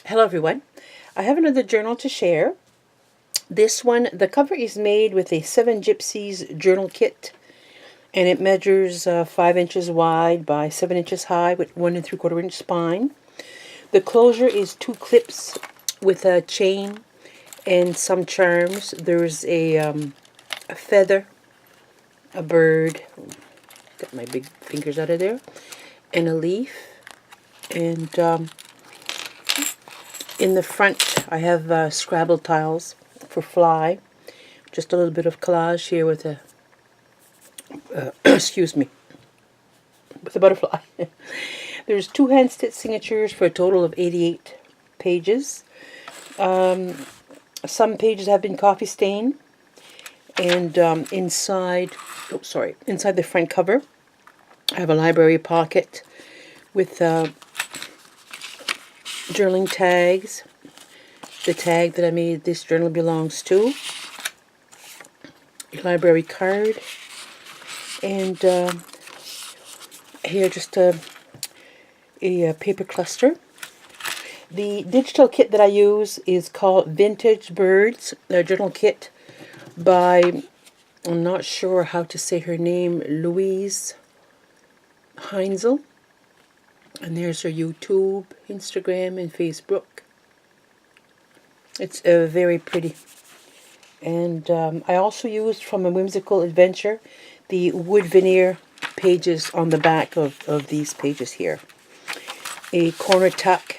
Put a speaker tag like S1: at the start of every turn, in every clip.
S1: Hello everyone. I have another journal to share. This one, the cover is made with a 7 Gypsies journal kit, and it measures 5 inches wide by 7 inches high with 1 3/4 inch spine. The closure is 2 clips with a chain and some charms. There's a feather, a bird, got my big fingers out of there, and a leaf. And in the front, I have Scrabble tiles for fly. Just a little bit of collage here with a, excuse me, with a butterfly. There's 2 hand-stitched signatures for a total of 88 pages. Some pages have been coffee stained. And inside the front cover, I have a library pocket with journaling tags. The tag that I made this journal belongs to. A library card. And here just a paper cluster. The digital kit that I use is called Vintage Birds, a journal kit by, I'm not sure how to say her name, Luise Heinzl. And there's her YouTube, Instagram, and Facebook. It's very pretty. And I also used from a Whimsical adventure the wood veneer pages on the back of these pages here. A corner tuck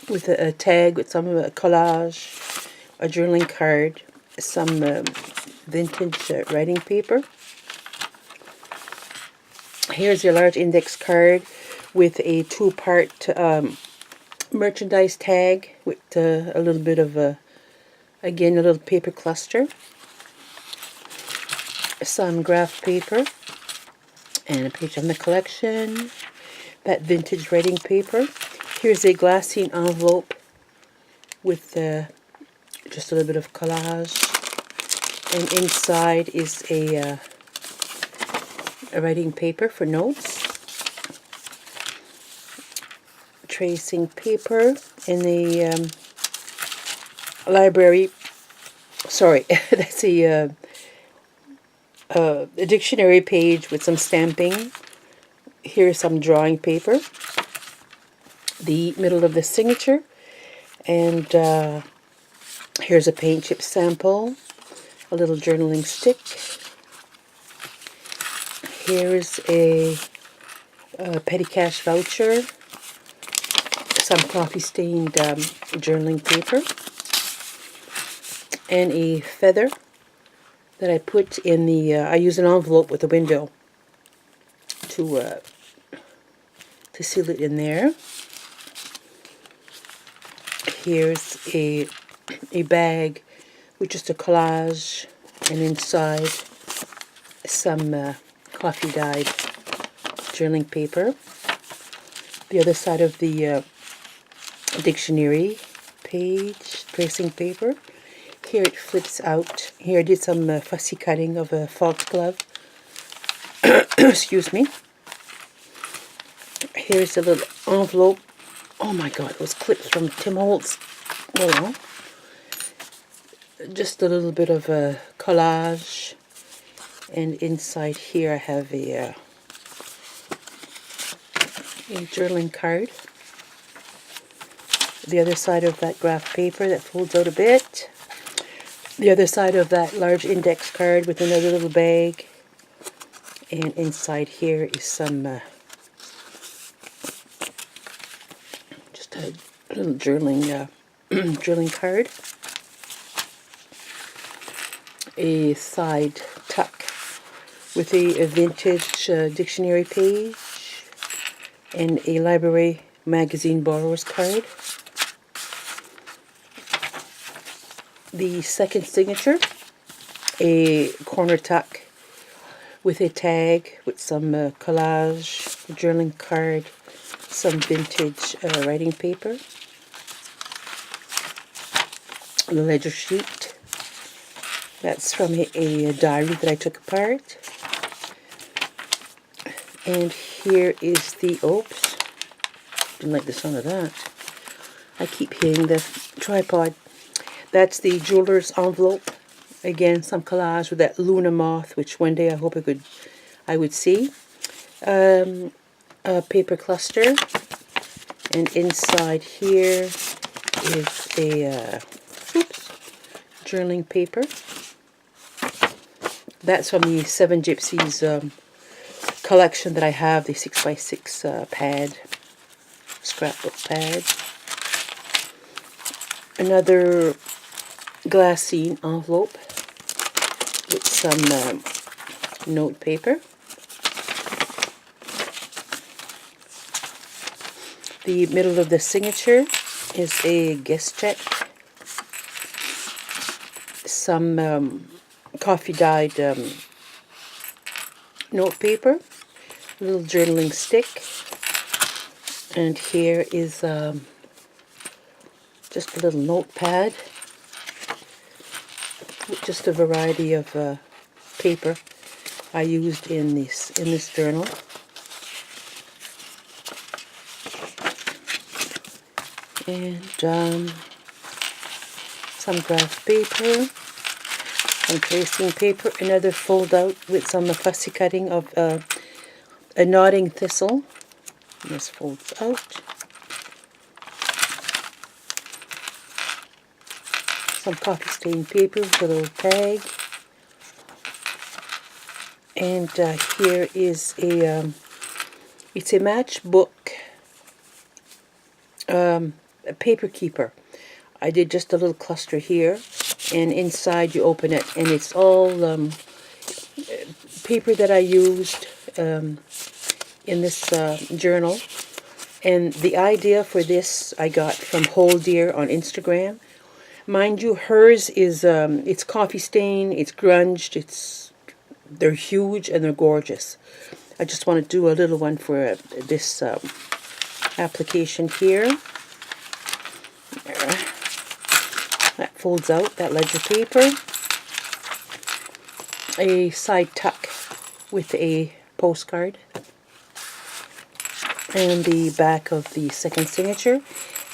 S1: with a tag with some collage, a journaling card, some vintage writing paper. Here's your large index card with a 2-part merchandise tag with a little bit of again, a little paper cluster, some graph paper, and a page from the collection, that vintage writing paper. Here's a glassine envelope with just a little bit of collage, and inside is a writing paper for notes, tracing paper, and the library, sorry, that's a dictionary page with some stamping. Here's some drawing paper, the middle of the signature, and here's a paint chip sample, a little journaling stick. Here's a petty cash voucher, some coffee stained journaling paper, and a feather that I put in the, I use an envelope with a window to seal it in there. Here's a bag with just a collage, and inside some coffee dyed journaling paper. The other side of the dictionary page, tracing paper. Here it flips out. Here I did some fussy cutting of a foxglove. Excuse me. Here's a little envelope. Oh my god, those clips from Tim Holtz. Well, just a little bit of a collage. And inside here I have a journaling card. The other side of that graph paper that folds out a bit. The other side of that large index card with another little bag. And inside here is some just a little journaling journaling card. A side tuck with a vintage dictionary page and a library magazine borrower's card. The second signature, a corner tuck with a tag with some collage, journaling card, some vintage writing paper, a ledger sheet. That's from a diary that I took apart. And here is the, oops, didn't like the sound of that. I keep hitting the tripod. That's the jeweler's envelope. Again, some collage with that Luna moth, which one day I hope I would see. A paper cluster, and inside here is a journaling paper. That's from the Seven Gypsies collection that I have, the 6x6 pad, scrapbook pad. Another glassine envelope with some note paper. The middle of the signature is a guest check. Some coffee dyed note paper, a little journaling stick, and here is just a little notepad with just a variety of paper I used in this journal. And some graph paper, some tracing paper, another fold out with some fussy cutting of a nodding thistle. This folds out. Some coffee stained paper with a little tag. And here is it's a matchbook a paper keeper. I did just a little cluster here, and inside you open it, and it's all paper that I used in this journal. And the idea for this I got from Whole Deer on Instagram. Mind you, hers is it's coffee stain, it's grunged, they're huge and they're gorgeous. I just want to do a little one for this application here. There. That folds out, that ledger paper. A side tuck with a postcard. And the back of the second signature.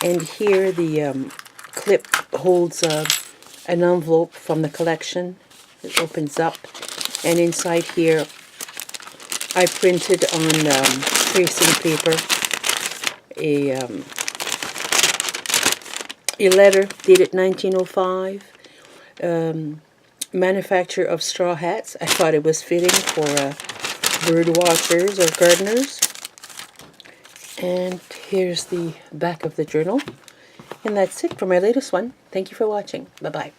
S1: And here the clip holds an envelope from the collection. It opens up. And inside here I printed on tracing paper a letter dated 1905, manufacture of straw hats. I thought it was fitting for bird watchers or gardeners. And here's the back of the journal. And that's it for my latest one. Thank you for watching. Bye-bye.